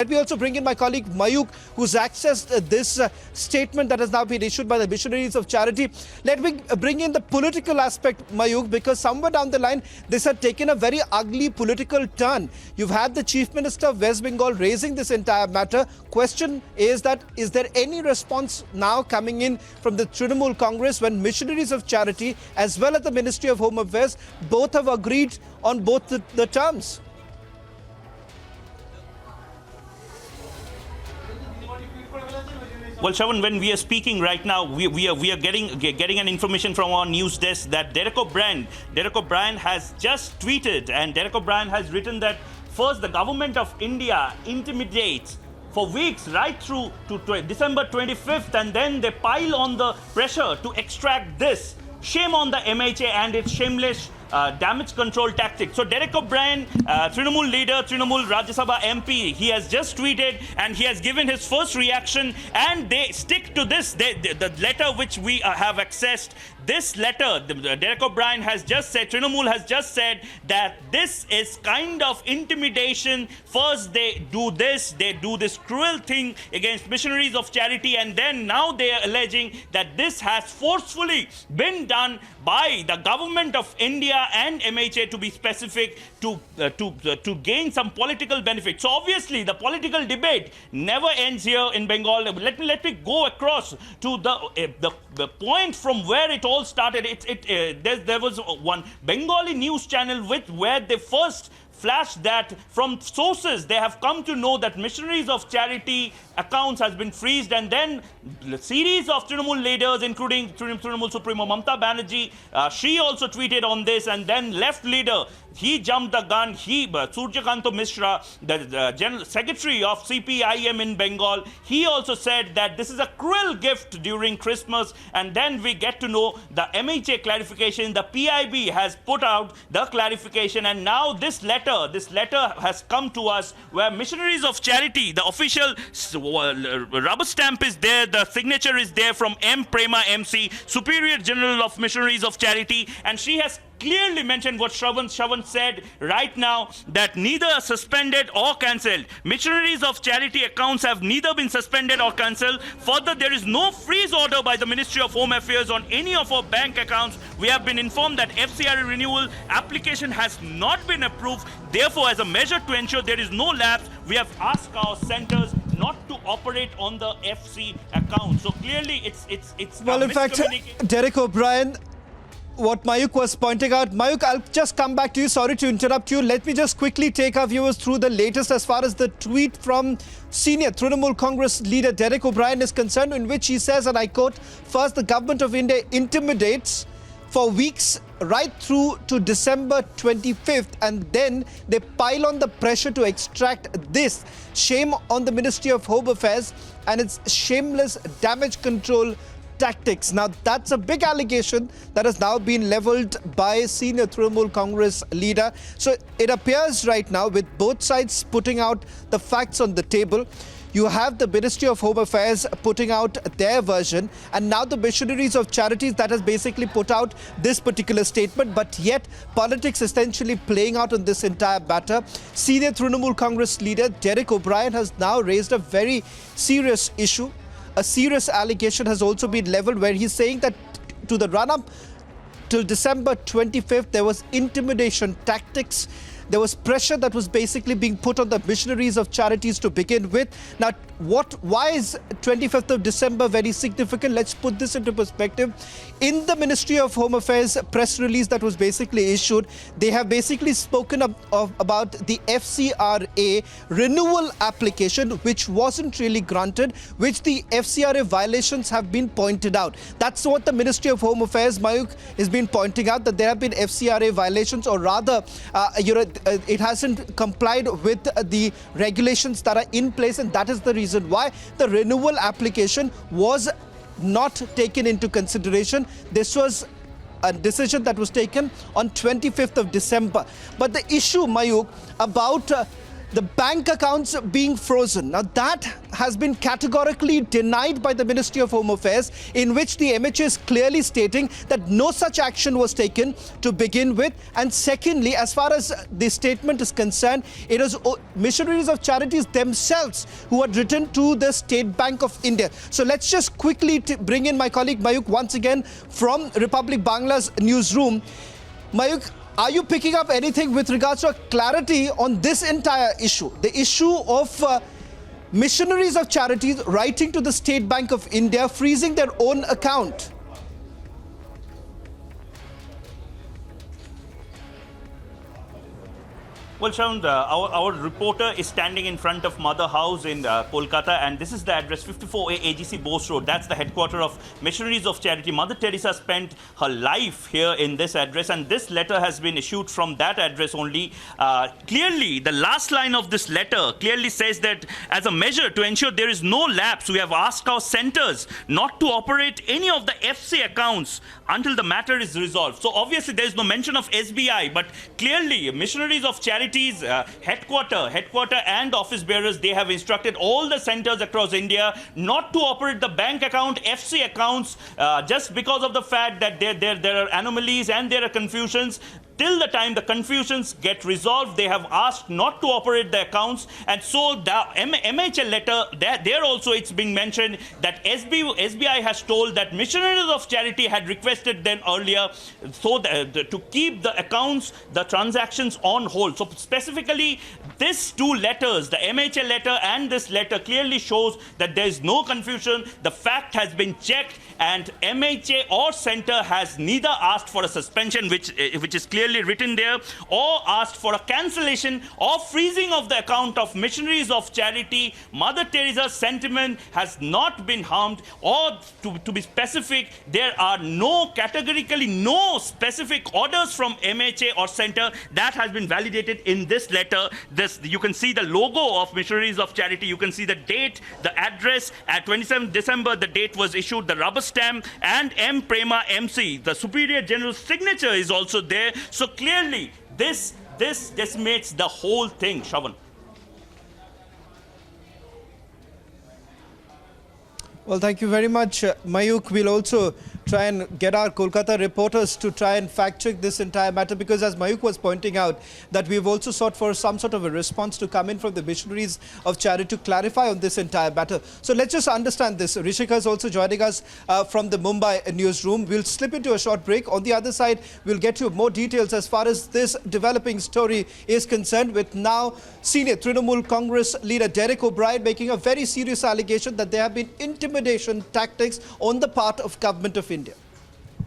Let me also bring in my colleague Mayuk, who's accessed this statement that has now been issued by the Missionaries of Charity. Let me bring in the political aspect, Mayuk, because somewhere down the line, this had taken a very ugly political turn. You've had the Chief Minister of West Bengal raising this entire matter. Question is that, is there any response now coming in from the Trinamool Congress when Missionaries of Charity as well as the Ministry of Home Affairs both have agreed on both the terms? Well, Shravan, when we are speaking right now, we are getting an information from our news desk that Derek O'Brien has just tweeted, and Derek O'Brien has written that first the government of India intimidates for weeks right through to December 25th, and then they pile on the pressure to extract this. Shame on the MHA and its shameless damage control tactics. So Derek O'Brien, Trinamool leader, Trinamool Rajya Sabha MP, he has just tweeted and he has given his first reaction, and they stick to this. The letter which we have accessed, this letter, Derek O'Brien has just said, Trinamool has just said that this is kind of intimidation. First they do this cruel thing against Missionaries of Charity, and then now they are alleging that this has forcefully been done by the government of India and MHA, to be specific, to gain some political benefit. So obviously the political debate never ends here in Bengal. Let me go across to the point from where it all started. There was one Bengali news channel where they first flashed that from sources they have come to know that Missionaries of Charity accounts has been freezed, and then a series of Trinamool leaders, including Trinamool Supremo Mamata Banerjee, she also tweeted on this, and then left leader, he jumped the gun. Suryakanto Mishra, the General Secretary of CPIM in Bengal, he also said that this is a cruel gift during Christmas. And then we get to know the MHA clarification. The PIB has put out the clarification, and now this letter has come to us where Missionaries of Charity, the official rubber stamp is there, the signature is there from M. Prema MC, Superior General of Missionaries of Charity, and she has clearly mentioned what Shravan said right now, that neither suspended or cancelled. Missionaries of Charity accounts have neither been suspended or cancelled. Further, there is no freeze order by the Ministry of Home Affairs on any of our bank accounts. We have been informed that FCRA renewal application has not been approved. Therefore, as a measure to ensure there is no lapse, we have asked our centers not to operate on the FC account. So clearly, it's well, in fact, Derek O'Brien, what Mayuk was pointing out. Mayuk, I'll just come back to you. Sorry to interrupt you. Let me just quickly take our viewers through the latest as far as the tweet from senior Trinamool Congress leader Derek O'Brien is concerned, in which he says, and I quote, first, the government of India intimidates for weeks right through to December 25th, and then they pile on the pressure to extract this. Shame on the Ministry of Home Affairs and its shameless damage control tactics. Now, that's a big allegation that has now been leveled by senior Trinamool Congress leader. So it appears right now, with both sides putting out the facts on the table, you have the Ministry of Home Affairs putting out their version, and now the Missionaries of Charities that has basically put out this particular statement, but yet politics essentially playing out on this entire matter. Senior Trinamool Congress leader Derek O'Brien has now raised a very serious issue. A serious allegation has also been leveled, where he's saying that to the run-up till December 25th, there was intimidation tactics. There was pressure that was basically being put on the Missionaries of Charities to begin with. Now, why is 25th of December very significant? Let's put this into perspective. In the Ministry of Home Affairs press release that was basically issued, they have basically spoken about the FCRA renewal application, which wasn't really granted, which the FCRA violations have been pointed out. That's what the Ministry of Home Affairs, Mayuk, has been pointing out, that there have been FCRA violations, or rather, it hasn't complied with the regulations that are in place, and that is the reason why the renewal application was not taken into consideration. This was a decision that was taken on 25th of December. But the issue, Mayuk, about the bank accounts being frozen. Now that has been categorically denied by the Ministry of Home Affairs, in which the MHA is clearly stating that no such action was taken to begin with. And secondly, as far as the statement is concerned, it is missionaries of charities themselves who had written to the State Bank of India. So let's just quickly bring in my colleague Mayuk once again from Republic Bangla's newsroom. Mayuk, are you picking up anything with regards to clarity on this entire issue? The issue of missionaries of charities writing to the State Bank of India, freezing their own account. Well, Shaun, our reporter is standing in front of Mother House in Kolkata, and this is the address 54A AGC Bose Road. That's the headquarters of Missionaries of Charity. Mother Teresa spent her life here in this address, and this letter has been issued from that address only. Clearly, the last line of this letter clearly says that as a measure to ensure there is no lapse, we have asked our centers not to operate any of the FC accounts until the matter is resolved. So obviously there is no mention of SBI, but clearly Missionaries of Charity headquarter and office bearers, they have instructed all the centers across India not to operate the bank account, FC accounts, just because of the fact that there are anomalies and there are confusions. Till the time the confusions get resolved, they have asked not to operate the accounts. And so the MHL letter, there also it's being mentioned that SBI has told that Missionaries of Charity had requested them earlier so to keep the accounts, the transactions on hold. So specifically, these two letters, the MHL letter and this letter, clearly shows that there is no confusion. The fact has been checked, and MHA or center has neither asked for a suspension, which is clearly written there, or asked for a cancellation or freezing of the account of Missionaries of Charity. Mother Teresa's sentiment has not been harmed, or to be specific, there are categorically no specific orders from MHA or center that has been validated in this letter. You can see the logo of Missionaries of Charity, you can see the date, the address, at 27th December the date was issued, the rubber stamp, and M. Prema MC, the Superior General's signature is also there. So clearly this decimates the whole thing, Shravan. Well, thank you very much, Mayuk. We'll also try and get our Kolkata reporters to try and fact check this entire matter, because as Mayuk was pointing out, that we've also sought for some sort of a response to come in from the Missionaries of Charity to clarify on this entire matter. So let's just understand this. Rishika is also joining us from the Mumbai newsroom. We'll slip into a short break. On the other side, we'll get you more details as far as this developing story is concerned, with now senior Trinamool Congress leader Derek O'Brien making a very serious allegation that there have been intimidation tactics on the part of Government of India.